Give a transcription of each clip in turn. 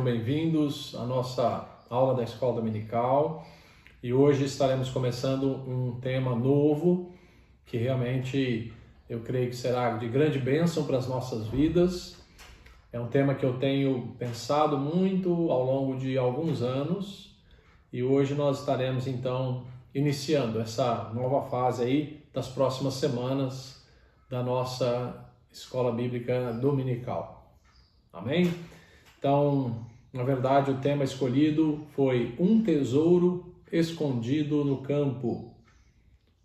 sejam bem-vindos à nossa aula da Escola Dominical. E hoje estaremos começando um tema novo, que realmente eu creio que será de grande bênção para as nossas vidas. É um tema que eu tenho pensado muito ao longo de alguns anos e hoje nós estaremos então iniciando essa nova fase aí das próximas semanas da nossa Escola Bíblica Dominical. Amém? Então, na verdade, o tema escolhido foi Um Tesouro Escondido no Campo,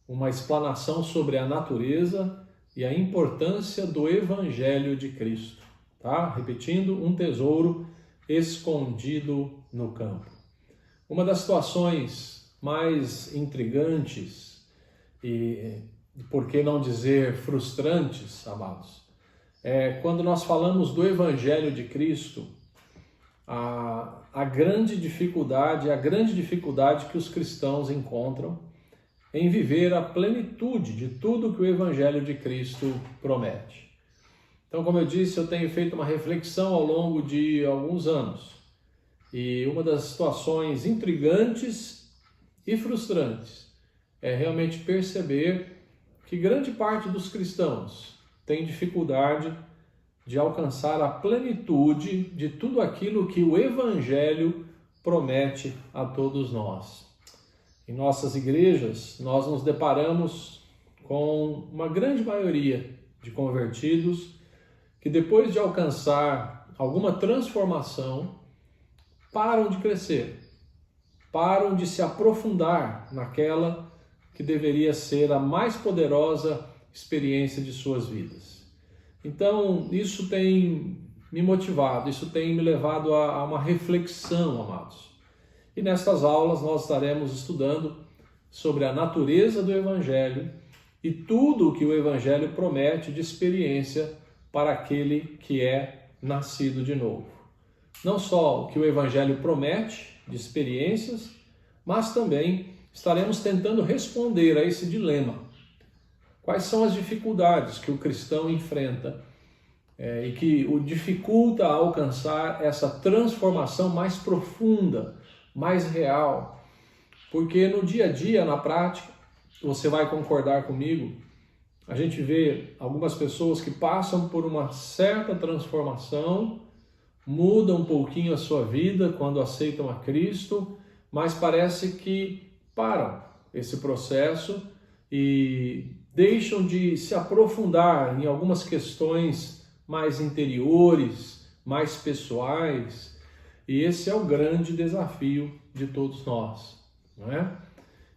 uma explanação sobre a natureza e a importância do Evangelho de Cristo. Tá? Repetindo, um tesouro escondido no campo. Uma das situações mais intrigantes e, por que não dizer, frustrantes, amados, é quando nós falamos do Evangelho de Cristo, a grande dificuldade que os cristãos encontram em viver a plenitude de tudo que o Evangelho de Cristo promete. Então, como eu disse, eu tenho feito uma reflexão ao longo de alguns anos e uma das situações intrigantes e frustrantes é realmente perceber que grande parte dos cristãos tem dificuldade de alcançar a plenitude de tudo aquilo que o Evangelho promete a todos nós. Em nossas igrejas, nós nos deparamos com uma grande maioria de convertidos que depois de alcançar alguma transformação, param de crescer, param de se aprofundar naquela que deveria ser a mais poderosa experiência de suas vidas. Então, isso tem me motivado, isso tem me levado a uma reflexão, amados. E nestas aulas nós estaremos estudando sobre a natureza do Evangelho e tudo o que o Evangelho promete de experiência para aquele que é nascido de novo. Não só o que o Evangelho promete de experiências, mas também estaremos tentando responder a esse dilema. Quais são as dificuldades que o cristão enfrenta e que o dificulta a alcançar essa transformação mais profunda, mais real? Porque no dia a dia, na prática, você vai concordar comigo, a gente vê algumas pessoas que passam por uma certa transformação, mudam um pouquinho a sua vida quando aceitam a Cristo, mas parece que param esse processo e deixam de se aprofundar em algumas questões mais interiores, mais pessoais, e esse é o grande desafio de todos nós, não é?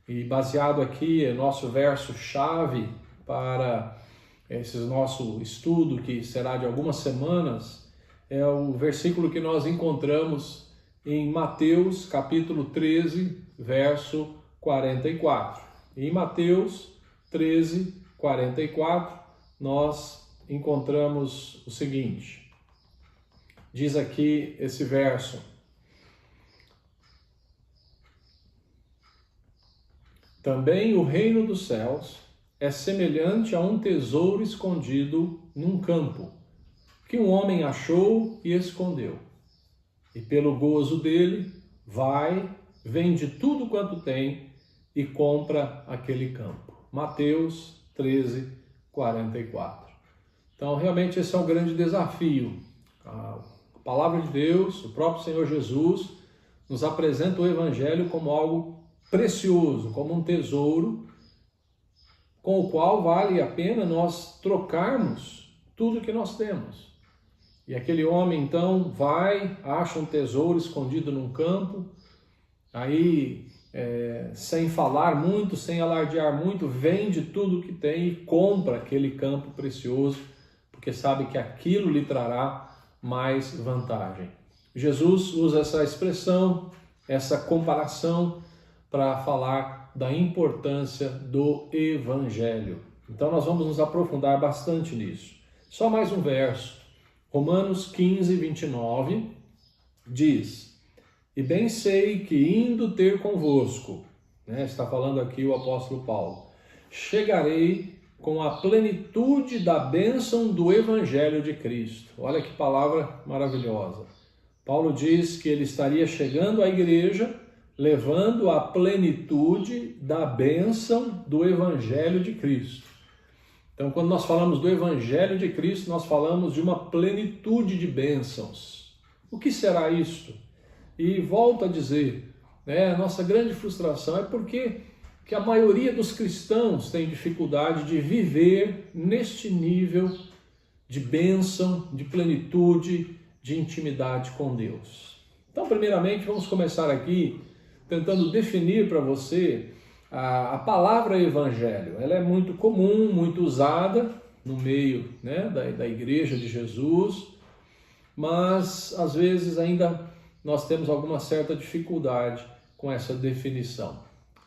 E baseado aqui em nosso verso-chave para esse nosso estudo, que será de algumas semanas, é o versículo que nós encontramos em Mateus capítulo 13, verso 44. Em Mateus 13, 44, nós encontramos o seguinte. Diz aqui esse verso: Também o reino dos céus é semelhante a um tesouro escondido num campo, que um homem achou e escondeu. E pelo gozo dele, vai, vende tudo quanto tem e compra aquele campo. Mateus 13, 44. Então, realmente esse é um grande desafio. A palavra de Deus, o próprio Senhor Jesus, nos apresenta o Evangelho como algo precioso, como um tesouro, com o qual vale a pena nós trocarmos tudo que nós temos. E aquele homem, então, vai, acha um tesouro escondido num campo, aí, sem falar muito, sem alardear muito, vende tudo que tem e compra aquele campo precioso, porque sabe que aquilo lhe trará mais vantagem. Jesus usa essa expressão, essa comparação, para falar da importância do Evangelho. Então nós vamos nos aprofundar bastante nisso. Só mais um verso. Romanos 15, 29 diz: E bem sei que indo ter convosco, está falando aqui o apóstolo Paulo, chegarei com a plenitude da bênção do Evangelho de Cristo. Olha que palavra maravilhosa. Paulo diz que ele estaria chegando à igreja, levando a plenitude da bênção do Evangelho de Cristo. Então, quando nós falamos do Evangelho de Cristo, nós falamos de uma plenitude de bênçãos. O que será isto? E volto a dizer, a nossa grande frustração é porque que a maioria dos cristãos tem dificuldade de viver neste nível de bênção, de plenitude, de intimidade com Deus. Então, primeiramente, vamos começar aqui tentando definir para você a palavra evangelho. Ela é muito comum, muito usada no meio da igreja de Jesus, mas às vezes ainda nós temos alguma certa dificuldade com essa definição.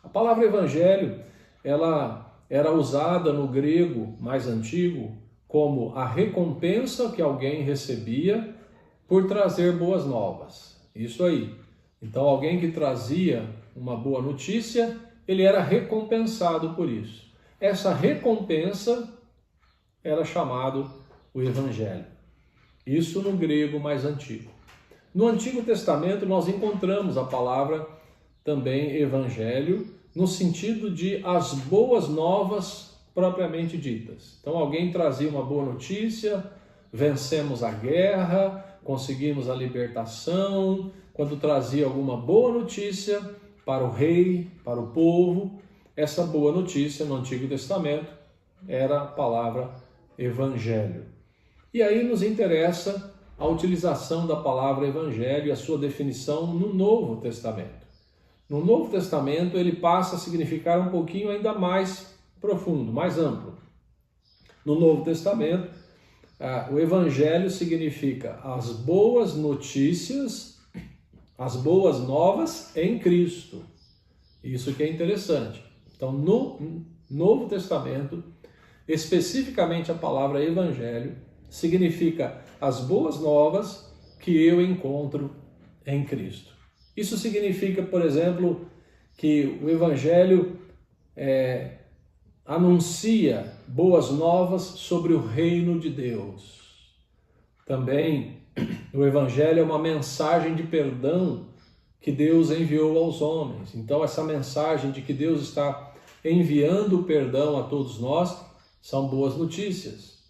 A palavra evangelho, ela era usada no grego mais antigo como a recompensa que alguém recebia por trazer boas novas. Isso aí. Então, alguém que trazia uma boa notícia, ele era recompensado por isso. Essa recompensa era chamado o evangelho. Isso no grego mais antigo. No Antigo Testamento, nós encontramos a palavra também evangelho, no sentido de as boas novas propriamente ditas. Então alguém trazia uma boa notícia, vencemos a guerra, conseguimos a libertação, quando trazia alguma boa notícia para o rei, para o povo, essa boa notícia no Antigo Testamento era a palavra evangelho. E aí nos interessa a utilização da palavra evangelho e a sua definição no Novo Testamento. No Novo Testamento ele passa a significar um pouquinho ainda mais profundo, mais amplo. No Novo Testamento, o evangelho significa as boas notícias, as boas novas em Cristo. Isso que é interessante. Então, no Novo Testamento, especificamente a palavra evangelho significa as boas novas que eu encontro em Cristo. Isso significa, por exemplo, que o evangelho anuncia boas novas sobre o reino de Deus. Também o evangelho é uma mensagem de perdão que Deus enviou aos homens. Então essa mensagem de que Deus está enviando o perdão a todos nós são boas notícias.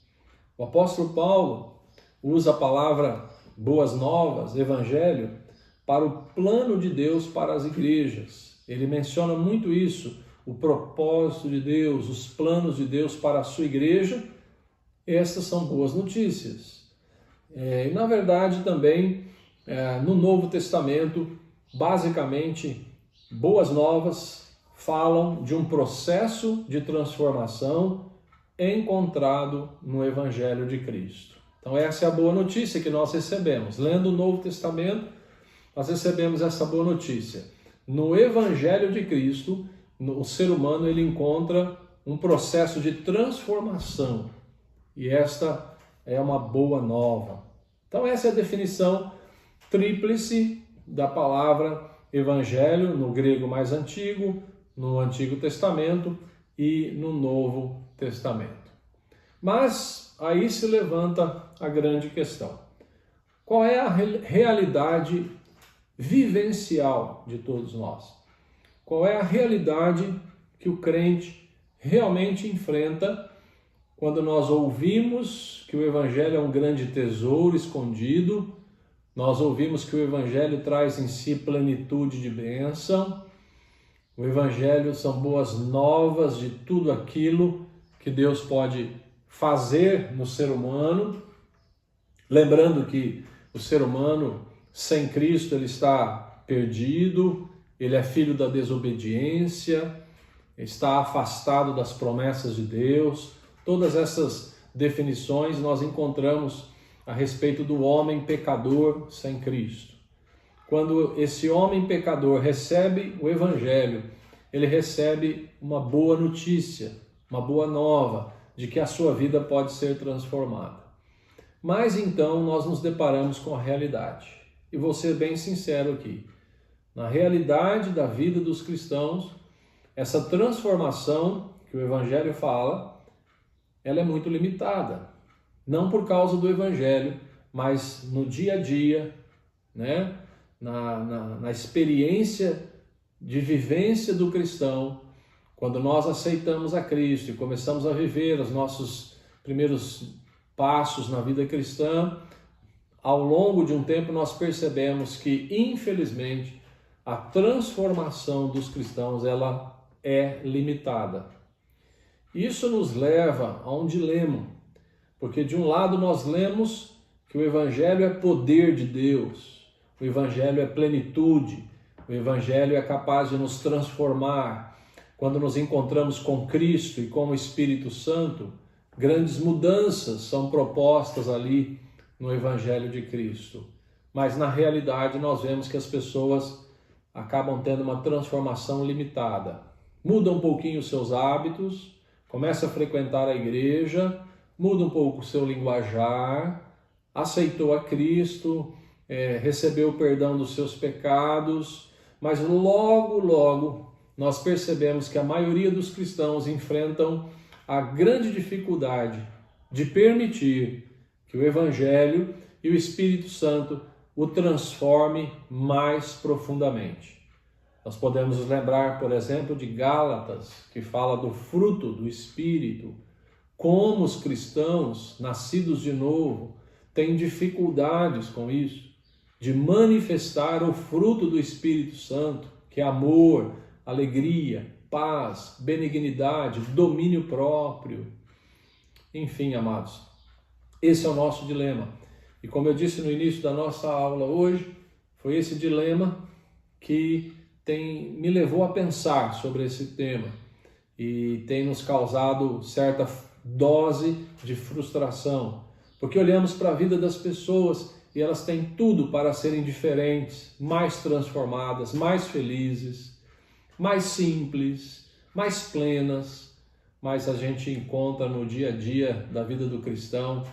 O apóstolo Paulo usa a palavra boas novas, evangelho, para o plano de Deus para as igrejas. Ele menciona muito isso, o propósito de Deus, os planos de Deus para a sua igreja. Essas são boas notícias. E na verdade também, no Novo Testamento, basicamente, boas novas falam de um processo de transformação encontrado no Evangelho de Cristo. Então essa é a boa notícia que nós recebemos. Lendo o Novo Testamento, nós recebemos essa boa notícia. No Evangelho de Cristo, o ser humano ele encontra um processo de transformação. E esta é uma boa nova. Então essa é a definição tríplice da palavra evangelho no grego mais antigo, no Antigo Testamento e no Novo Testamento. Mas aí se levanta a grande questão. Qual é a realidade vivencial de todos nós? Qual é a realidade que o crente realmente enfrenta quando nós ouvimos que o Evangelho é um grande tesouro escondido, nós ouvimos que o Evangelho traz em si plenitude de bênção, o Evangelho são boas novas de tudo aquilo que Deus pode fazer no ser humano, lembrando que o ser humano sem Cristo ele está perdido, ele é filho da desobediência, está afastado das promessas de Deus. Todas essas definições nós encontramos a respeito do homem pecador sem Cristo. Quando esse homem pecador recebe o Evangelho, ele recebe uma boa notícia, uma boa nova de que a sua vida pode ser transformada. Mas então nós nos deparamos com a realidade. E vou ser bem sincero aqui. Na realidade da vida dos cristãos, essa transformação que o Evangelho fala, ela é muito limitada. Não por causa do Evangelho, mas no dia a dia, né? Na experiência de vivência do cristão, quando nós aceitamos a Cristo e começamos a viver os nossos primeiros passos na vida cristã, ao longo de um tempo nós percebemos que, infelizmente, a transformação dos cristãos ela é limitada. Isso nos leva a um dilema, porque de um lado nós lemos que o Evangelho é poder de Deus, o Evangelho é plenitude, o Evangelho é capaz de nos transformar. Quando nos encontramos com Cristo e com o Espírito Santo, grandes mudanças são propostas ali no Evangelho de Cristo. Mas na realidade nós vemos que as pessoas acabam tendo uma transformação limitada. Muda um pouquinho os seus hábitos, começa a frequentar a igreja, muda um pouco o seu linguajar, aceitou a Cristo, recebeu o perdão dos seus pecados, mas logo nós percebemos que a maioria dos cristãos enfrentam a grande dificuldade de permitir que o Evangelho e o Espírito Santo o transforme mais profundamente. Nós podemos nos lembrar, por exemplo, de Gálatas, que fala do fruto do Espírito, como os cristãos nascidos de novo têm dificuldades com isso, de manifestar o fruto do Espírito Santo, que é amor, alegria, paz, benignidade, domínio próprio. Enfim, amados, esse é o nosso dilema. E como eu disse no início da nossa aula hoje, foi esse dilema que me levou a pensar sobre esse tema e tem nos causado certa dose de frustração, porque olhamos para a vida das pessoas e elas têm tudo para serem diferentes, mais transformadas, mais felizes, mais simples, mais plenas, mas a gente encontra no dia a dia da vida do cristão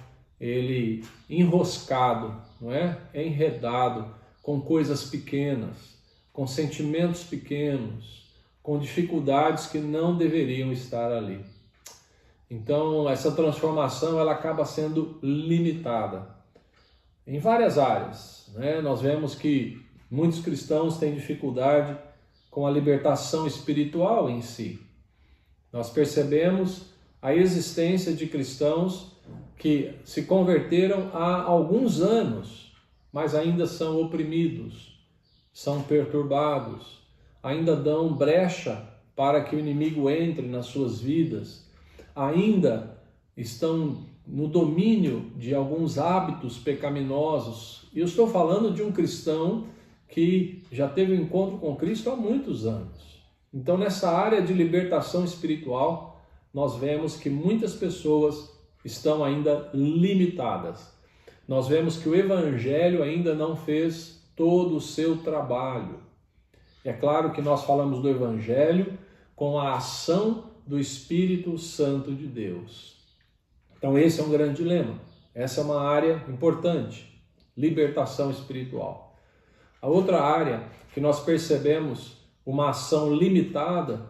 ele enroscado, não é? Enredado com coisas pequenas, com sentimentos pequenos, com dificuldades que não deveriam estar ali. Então, essa transformação ela acaba sendo limitada em várias áreas, né? Nós vemos que muitos cristãos têm dificuldade com a libertação espiritual em si. Nós percebemos a existência de cristãos que se converteram há alguns anos, mas ainda são oprimidos, são perturbados, ainda dão brecha para que o inimigo entre nas suas vidas, ainda estão no domínio de alguns hábitos pecaminosos. E eu estou falando de um cristão que já teve um encontro com Cristo há muitos anos. Então, nessa área de libertação espiritual, nós vemos que muitas pessoas estão ainda limitadas. Nós vemos que o Evangelho ainda não fez todo o seu trabalho. É claro que nós falamos do Evangelho com a ação do Espírito Santo de Deus. Então esse é um grande dilema. Essa é uma área importante, libertação espiritual. A outra área que nós percebemos uma ação limitada,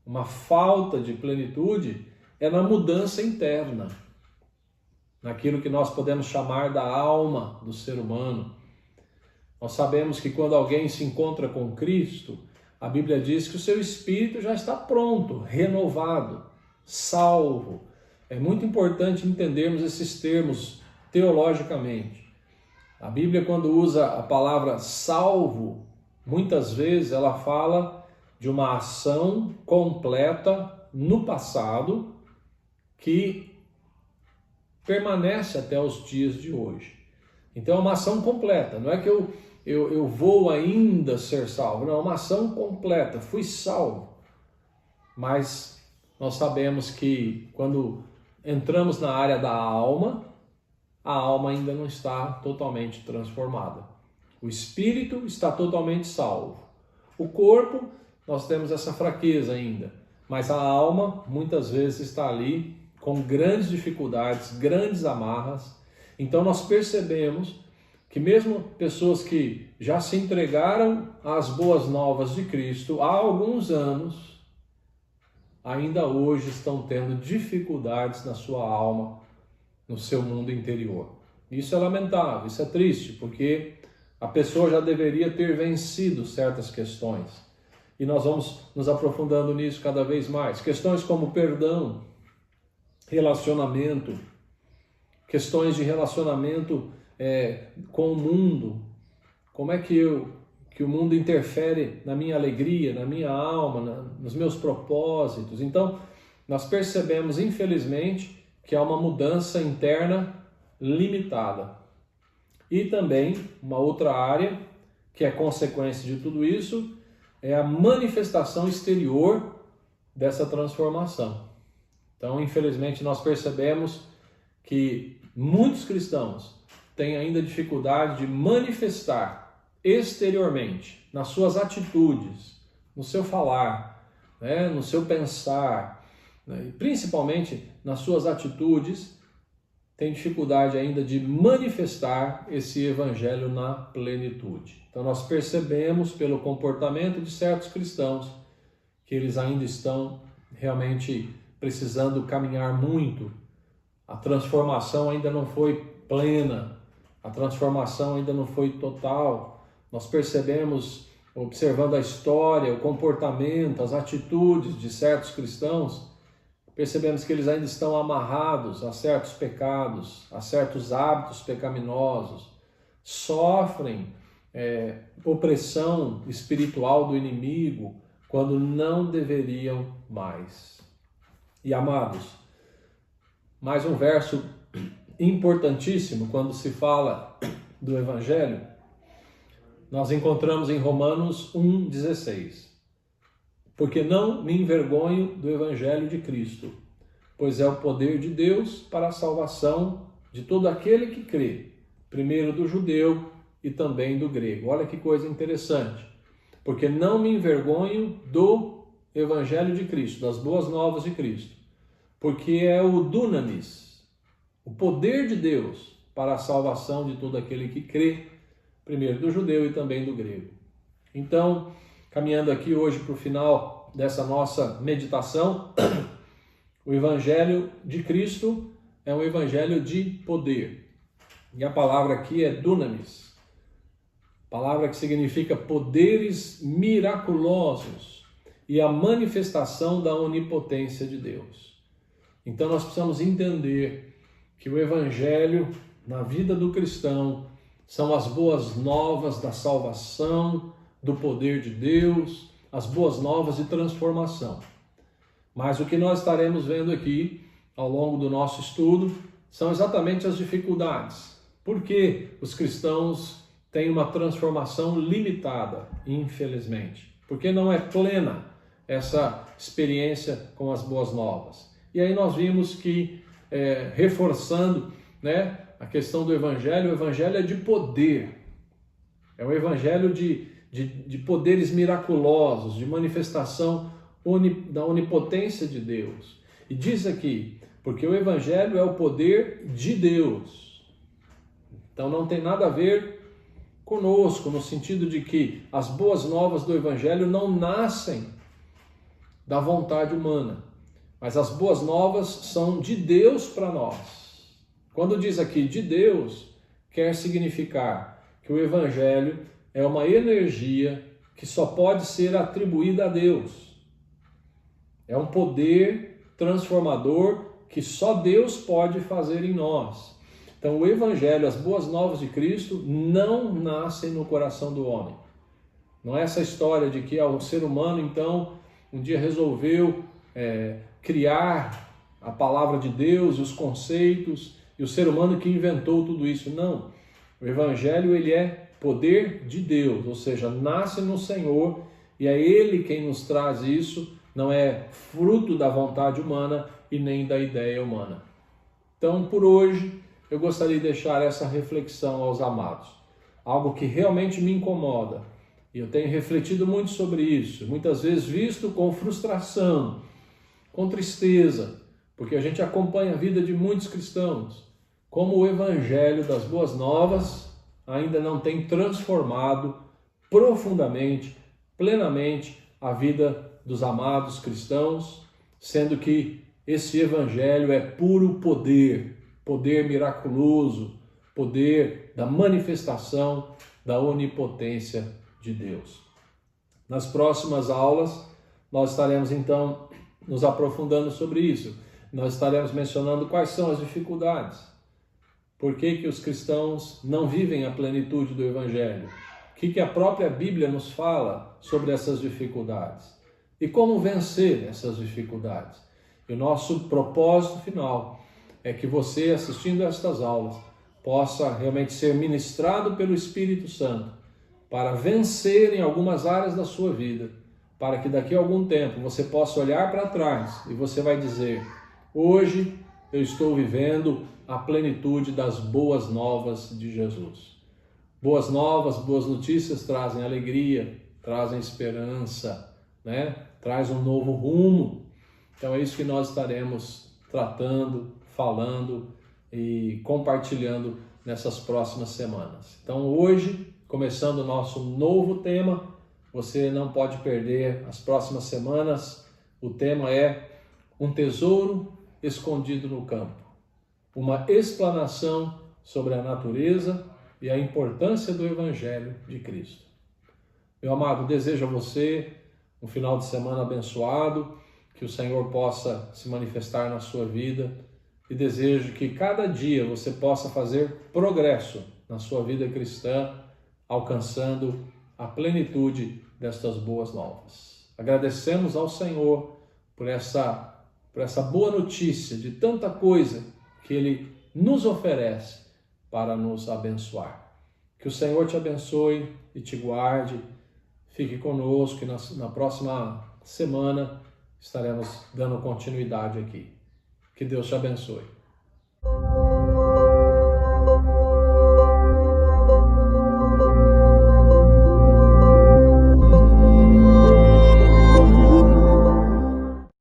uma falta de plenitude, é na mudança interna, naquilo que nós podemos chamar da alma do ser humano. Nós sabemos que quando alguém se encontra com Cristo, a Bíblia diz que o seu espírito já está pronto, renovado, salvo. É muito importante entendermos esses termos teologicamente. A Bíblia, quando usa a palavra salvo, muitas vezes ela fala de uma ação completa no passado que permanece até os dias de hoje. Então é uma ação completa, não é que eu vou ainda ser salvo, não, é uma ação completa, fui salvo. Mas nós sabemos que quando entramos na área da alma, a alma ainda não está totalmente transformada. O espírito está totalmente salvo. O corpo, nós temos essa fraqueza ainda, mas a alma muitas vezes está ali com grandes dificuldades, grandes amarras. Então nós percebemos que mesmo pessoas que já se entregaram às boas novas de Cristo há alguns anos, ainda hoje estão tendo dificuldades na sua alma, no seu mundo interior. Isso é lamentável, isso é triste, porque a pessoa já deveria ter vencido certas questões. E nós vamos nos aprofundando nisso cada vez mais. Questões como perdão, relacionamento, questões de relacionamento com o mundo. Como é que o mundo interfere na minha alegria, na minha alma, nos meus propósitos. Então, nós percebemos, infelizmente, que há uma mudança interna limitada. E também, uma outra área, que é consequência de tudo isso, é a manifestação exterior dessa transformação. Então, infelizmente, nós percebemos que muitos cristãos têm ainda dificuldade de manifestar exteriormente, nas suas atitudes, no seu falar, né, no seu pensar, né, e principalmente nas suas atitudes, tem dificuldade ainda de manifestar esse evangelho na plenitude. Então nós percebemos pelo comportamento de certos cristãos que eles ainda estão realmente precisando caminhar muito. A transformação ainda não foi plena, a transformação ainda não foi total. Nós percebemos, observando a história, o comportamento, as atitudes de certos cristãos, percebemos que eles ainda estão amarrados a certos pecados, a certos hábitos pecaminosos, sofrem opressão espiritual do inimigo quando não deveriam mais. E amados, mais um verso importantíssimo quando se fala do Evangelho, nós encontramos em Romanos 1,16. Porque não me envergonho do Evangelho de Cristo, pois é o poder de Deus para a salvação de todo aquele que crê, primeiro do judeu e também do grego. Olha que coisa interessante. Porque não me envergonho do Evangelho de Cristo, das boas novas de Cristo, porque é o dunamis, o poder de Deus para a salvação de todo aquele que crê, primeiro do judeu e também do grego. Então, caminhando aqui hoje para o final dessa nossa meditação, o Evangelho de Cristo é um Evangelho de poder. E a palavra aqui é dunamis, palavra que significa poderes miraculosos e a manifestação da onipotência de Deus. Então nós precisamos entender que o Evangelho na vida do cristão são as boas novas da salvação, do poder de Deus, as boas novas de transformação. Mas o que nós estaremos vendo aqui ao longo do nosso estudo são exatamente as dificuldades. Por que os cristãos têm uma transformação limitada, infelizmente? Porque não é plena essa experiência com as boas novas. E aí nós vimos que, reforçando, né, a questão do Evangelho, o Evangelho é de poder. É um Evangelho de poderes miraculosos, de manifestação da onipotência de Deus. E diz aqui, porque o Evangelho é o poder de Deus. Então não tem nada a ver conosco, no sentido de que as boas novas do Evangelho não nascem da vontade humana, mas as boas novas são de Deus para nós. Quando diz aqui de Deus, quer significar que o Evangelho é uma energia que só pode ser atribuída a Deus. É um poder transformador que só Deus pode fazer em nós. Então o Evangelho, as boas novas de Cristo, não nascem no coração do homem. Não é essa história de que o ser humano, então, um dia resolveu criar a palavra de Deus, os conceitos, e o ser humano que inventou tudo isso. Não. O Evangelho, ele é poder de Deus, ou seja, nasce no Senhor e é Ele quem nos traz isso, não é fruto da vontade humana e nem da ideia humana. Então, por hoje, eu gostaria de deixar essa reflexão aos amados. Algo que realmente me incomoda, e eu tenho refletido muito sobre isso, muitas vezes visto com frustração, com tristeza, porque a gente acompanha a vida de muitos cristãos, como o Evangelho das Boas Novas ainda não tem transformado profundamente, plenamente a vida dos amados cristãos, sendo que esse Evangelho é puro poder, poder miraculoso, poder da manifestação da onipotência de Deus. Nas próximas aulas, nós estaremos então nos aprofundando sobre isso. Nós estaremos mencionando quais são as dificuldades. Por que os cristãos não vivem a plenitude do Evangelho? O que a própria Bíblia nos fala sobre essas dificuldades? E como vencer essas dificuldades? E o nosso propósito final é que você, assistindo a estas aulas, possa realmente ser ministrado pelo Espírito Santo para vencer em algumas áreas da sua vida, para que daqui a algum tempo você possa olhar para trás e você vai dizer: hoje eu estou vivendo a plenitude das boas novas de Jesus. Boas novas, boas notícias trazem alegria, trazem esperança, né? Traz um novo rumo. Então é isso que nós estaremos tratando, falando e compartilhando nessas próximas semanas. Então hoje, começando o nosso novo tema, você não pode perder as próximas semanas. O tema é um tesouro escondido no campo. Uma explanação sobre a natureza e a importância do Evangelho de Cristo. Meu amado, desejo a você um final de semana abençoado, que o Senhor possa se manifestar na sua vida e desejo que cada dia você possa fazer progresso na sua vida cristã, alcançando a plenitude destas boas novas. Agradecemos ao Senhor por essa boa notícia de tanta coisa que Ele nos oferece para nos abençoar. Que o Senhor te abençoe e te guarde. Fique conosco e na próxima semana estaremos dando continuidade aqui. Que Deus te abençoe.